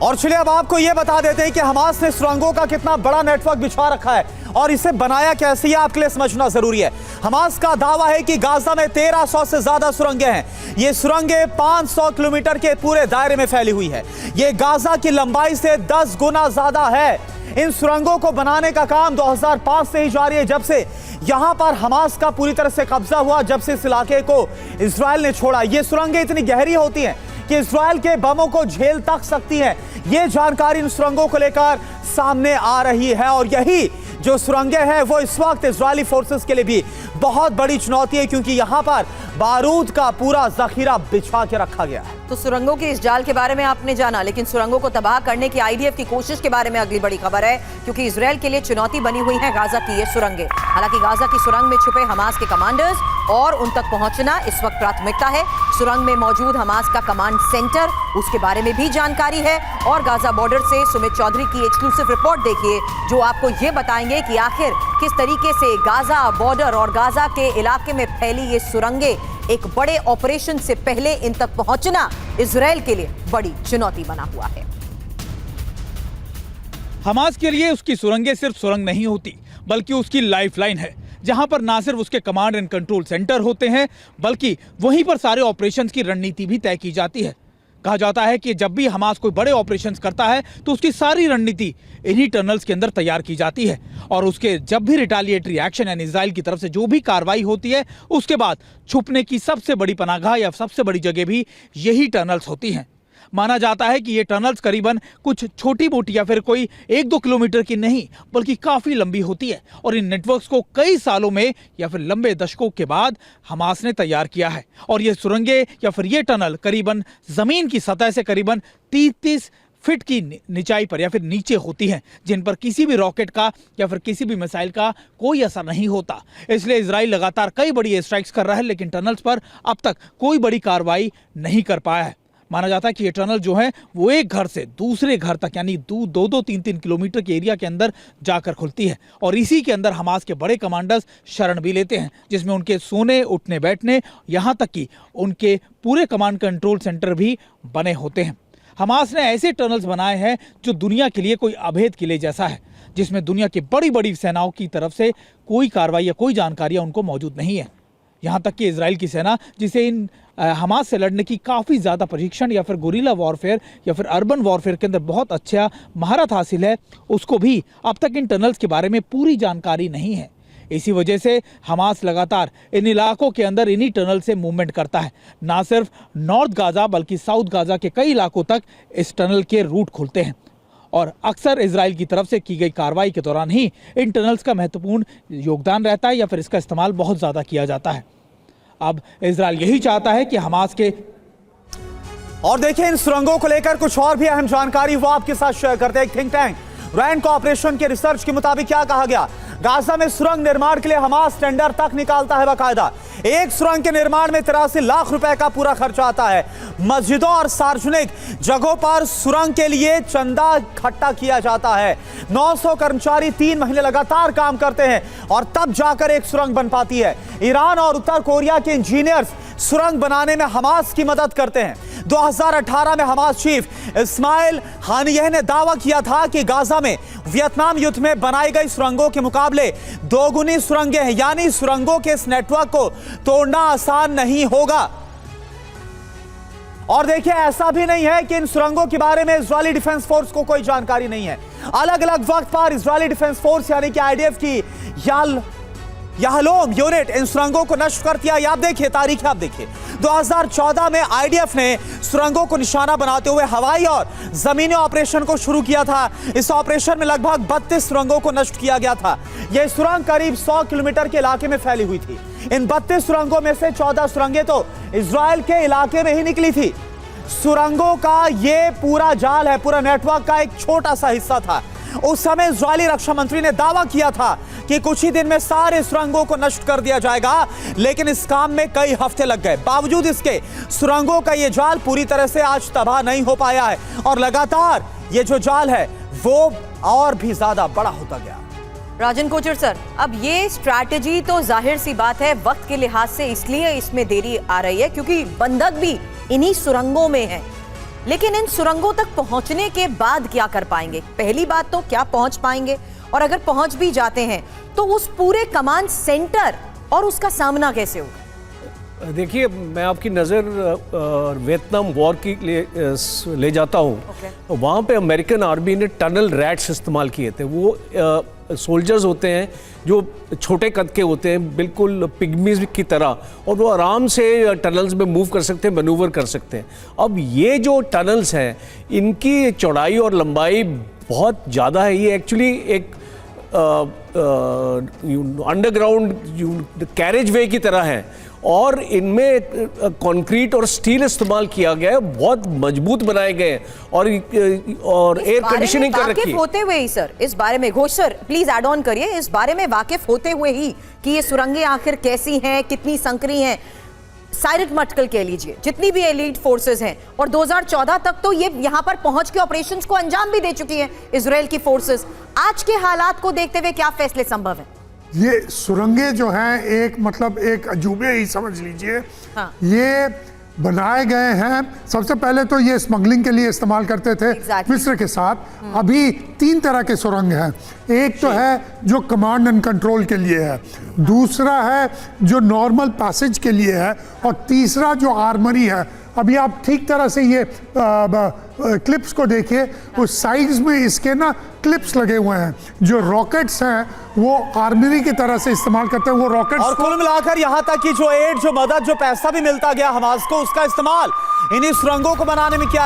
और चलिए अब आपको यह बता देते हैं कि हमास ने सुरंगों का कितना बड़ा नेटवर्क बिछा रखा है और इसे बनाया कैसे, ये आपके लिए समझना जरूरी है। हमास का दावा है कि गाजा में 1300 से ज्यादा सुरंगें हैं। ये सुरंगें 500 किलोमीटर के पूरे दायरे में फैली हुई है। ये गाजा की लंबाई से 10 गुना ज्यादा है। इन सुरंगों को बनाने का काम 2005 से ही जारी है, जब से यहां पर हमास का पूरी तरह से कब्जा हुआ, जब से इस इलाके को इजराइल ने छोड़ा। ये सुरंगें इतनी गहरी होती हैं कि इजराइल के बमों को झेल तक सकती हैं। ये जानकारी इन सुरंगों को लेकर सामने आ रही है और यही जो सुरंगें हैं वो इस वक्त इजरायली फोर्सेस के लिए भी बहुत बड़ी चुनौती है, क्योंकि यहां पर बारूद का पूरा जखीरा बिछा के रखा गया है। तो सुरंगों के इस जाल के बारे में आपने जाना, लेकिन सुरंगों को तबाह करने की आईडीएफ की कोशिश के बारे में अगली बड़ी खबर है, क्योंकि इजराइल के लिए चुनौती बनी हुई है गाजा की ये सुरंगें। हालांकि गाजा की सुरंग में छुपे हमास के कमांडर्स और उन तक पहुंचना इस वक्त प्राथमिकता है। सुरंग में मौजूद हमास का कमांड सेंटर, उसके बारे में भी जानकारी है। और गाजा बॉर्डर से सुमित चौधरी की एक्सक्लूसिव रिपोर्ट देखिए, जो आपको ये बताएंगे कि आखिर किस तरीके से गाजा बॉर्डर और गाजा के इलाके में फैली ये सुरंगें एक बड़े ऑपरेशन से पहले इन तक पहुंचना इजराइल के लिए बड़ी चुनौती बना हुआ है। हमास के लिए उसकी सुरंगें सिर्फ सुरंग नहीं होती, बल्कि उसकी लाइफलाइन है, जहां पर ना सिर्फ उसके कमांड एंड कंट्रोल सेंटर होते हैं, बल्कि वहीं पर सारे ऑपरेशंस की रणनीति भी तय की जाती है। कहा जाता है कि जब भी हमास कोई बड़े ऑपरेशंस करता है तो उसकी सारी रणनीति इन्हीं टनल्स के अंदर तैयार की जाती है, और उसके जब भी रिटालिएटरी एक्शन यानी इजराइल की तरफ से जो भी कार्रवाई होती है, उसके बाद छुपने की सबसे बड़ी पनाहगाह या सबसे बड़ी जगह भी यही टनल्स होती हैं। माना जाता है कि ये टनल्स करीबन कुछ छोटी मोटी या फिर कोई 1-2 किलोमीटर की नहीं, बल्कि काफ़ी लंबी होती है, और इन नेटवर्क्स को कई सालों में या फिर लंबे दशकों के बाद हमास ने तैयार किया है। और ये सुरंगें या फिर ये टनल करीबन ज़मीन की सतह से करीबन 30 फीट की निचाई पर या फिर नीचे होती हैं, जिन पर किसी भी रॉकेट का या फिर किसी भी मिसाइल का कोई असर नहीं होता। इसलिए इजराइल लगातार कई बड़ी एयर स्ट्राइक्स कर रहा है, लेकिन टनल्स पर अब तक कोई बड़ी कार्रवाई नहीं कर पाया है। माना जाता है कि ये टनल जो है वो एक घर से दूसरे घर तक यानी 2-3 किलोमीटर के एरिया के अंदर जाकर खुलती है, और इसी के अंदर हमास के बड़े कमांडर्स शरण भी लेते हैं, जिसमें उनके सोने उठने बैठने यहाँ तक कि उनके पूरे कमांड कंट्रोल सेंटर भी बने होते हैं। हमास ने ऐसे टनल्स बनाए हैं जो दुनिया के लिए कोई अभेद किले जैसा है, जिसमें दुनिया की बड़ी बड़ी सेनाओं की तरफ से कोई कार्रवाई या कोई जानकारियाँ उनको मौजूद नहीं है। यहाँ तक कि इजराइल की सेना, जिसे इन हमास से लड़ने की काफ़ी ज़्यादा प्रशिक्षण या फिर गुरिल्ला वॉरफेयर या फिर अर्बन वॉरफेयर के अंदर बहुत अच्छा महारत हासिल है, उसको भी अब तक इन टनल्स के बारे में पूरी जानकारी नहीं है। इसी वजह से हमास लगातार इन इलाकों के अंदर इन्हीं टनल से मूवमेंट करता है। ना सिर्फ नॉर्थ गाजा बल्कि साउथ गाजा के कई इलाकों तक इस टनल के रूट खुलते हैं, और अक्सर इजराइल की तरफ से की गई कार्रवाई के दौरान ही इन टनल्स का महत्वपूर्ण योगदान रहता है या फिर इसका इस्तेमाल बहुत ज़्यादा किया जाता है। अब इजराइल यही चाहता है कि हमास के और देखिए इन सुरंगों को लेकर कुछ और भी अहम जानकारी वो आपके साथ शेयर करते हैं। एक थिंक टैंक रैंड कॉर्पोरेशन के रिसर्च के मुताबिक क्या कहा गया, गाजा में सुरंग निर्माण के लिए हमास टेंडर तक निकालता है बाकायदा। एक सुरंग के निर्माण में 83 लाख रुपए का पूरा खर्चा आता है। मस्जिदों और सार्वजनिक जगहों पर सुरंग के लिए चंदा इकट्ठा किया जाता है। 900 कर्मचारी 3 महीने लगातार काम करते हैं और तब जाकर एक सुरंग बन पाती है। ईरान और उत्तर कोरिया के इंजीनियर्स सुरंग बनाने में हमास की मदद करते हैं। 2018 में हमास चीफ इस्माइल हानियह ने दावा किया था कि गाजा में वियतनाम युद्ध में बनाई गई सुरंगों के मुकाबले दोगुनी सुरंगें हैं, यानी सुरंगों के इस नेटवर्क को तोड़ना आसान नहीं होगा। और देखिए ऐसा भी नहीं है कि इन सुरंगों के बारे में इजरायली डिफेंस फोर्स को कोई जानकारी नहीं है। अलग अलग वक्त पर इजरायली डिफेंस फोर्स यानी कि आईडीएफ की याहलोम यूनिट इन सुरंगों को नष्ट कर दिया। आप देखिए तारीख, आप देखिए 2014 में आईडीएफ ने सुरंगों को निशाना बनाते हुए हवाई और जमीनी ऑपरेशन को शुरू किया था। इस ऑपरेशन में लगभग 32 सुरंगों को नष्ट किया गया था। यह सुरंग करीब 100 किलोमीटर के इलाके में फैली हुई थी। इन 32 सुरंगों में से 14 सुरंगें तो इजराइल के इलाके में ही निकली थी। सुरंगों का ये पूरा जाल है, पूरा नेटवर्क का एक छोटा सा हिस्सा था। उस समय इजरायली रक्षा मंत्री ने दावा किया था कि कुछ ही दिन में सारे सुरंगों को नष्ट कर दिया जाएगा, लेकिन इस काम में कई हफ्ते लग गए। बावजूद इसके सुरंगों का ये जाल पूरी तरह से आज तबाह नहीं हो पाया है, और लगातार ये जो जाल है वो और भी ज्यादा बड़ा होता गया। राजन कोचर सर, अब ये स्ट्रैटेजी तो जाहिर सी बात है वक्त के लिहाज से इसलिए इसमें देरी आ रही है क्योंकि बंधक भी इन्हीं सुरंगों में है, लेकिन इन सुरंगों तक पहुंचने के बाद क्या कर पाएंगे? पहली बात तो क्या पहुंच पाएंगे, और अगर पहुंच भी जाते हैं तो उस पूरे कमांड सेंटर और उसका सामना कैसे होगा? देखिए, मैं आपकी नज़र वियतनाम वॉर की ले जाता हूँ। वहाँ पे अमेरिकन आर्मी ने टनल रैट्स इस्तेमाल किए थे। वो सोल्जर्स होते हैं जो छोटे कद के होते हैं, बिल्कुल पिग्मीज की तरह, और वो आराम से टनल्स में मूव कर सकते हैं, मैनूवर कर सकते हैं। अब ये जो टनल्स हैं, इनकी चौड़ाई और लंबाई बहुत ज़्यादा है। ये एक्चुअली एक अंडरग्राउंड कैरेज वे की तरह है, और इनमें कंक्रीट और स्टील इस्तेमाल किया गया है, बहुत मजबूत बनाए गए हैं, और एयर कंडीशनिंग कर रखी है। होते हुए ही सर, इस बारे में Ghosh sir please add on करिए, इस बारे में वाकिफ होते हुए ही कि ये सुरंगें आखिर कैसी हैं, कितनी संकरी हैं, साइरट मटकल कह लीजिए, जितनी भी एलीट फोर्सेस हैं, और 2014 तक तो ये यहाँ पर पहुंच के ऑपरेशंस को अंजाम भी दे चुकी हैं इजराइल की फोर्सेस। आज के हालात को देखते हुए क्या फैसले संभव है? ये सुरंगें जो हैं एक मतलब एक अजूबे ही समझ लीजिए। हाँ। ये बनाए गए हैं, सबसे पहले तो ये स्मगलिंग के लिए इस्तेमाल करते थे मिस्र के साथ। अभी 3 तरह के सुरंग हैं। एक तो है जो कमांड एंड कंट्रोल के लिए है, दूसरा है जो नॉर्मल पैसेज के लिए है, और तीसरा जो आर्मरी है। अभी आप ठीक तरह से ये क्लिप्स को देखिए, उस साइड्स में इसके ना क्लिप्स लगे हुए हैं। जो रॉकेट्स हैं वो आर्मरी की तरह से इस्तेमाल करते हैं। वो रॉकेट्स और कुल मिलाकर यहाँ तक कि जो एड, जो मदद, जो पैसा भी मिलता गया हमास को, उसका इस्तेमाल इन्हीं सुरंगों को बनाने में किया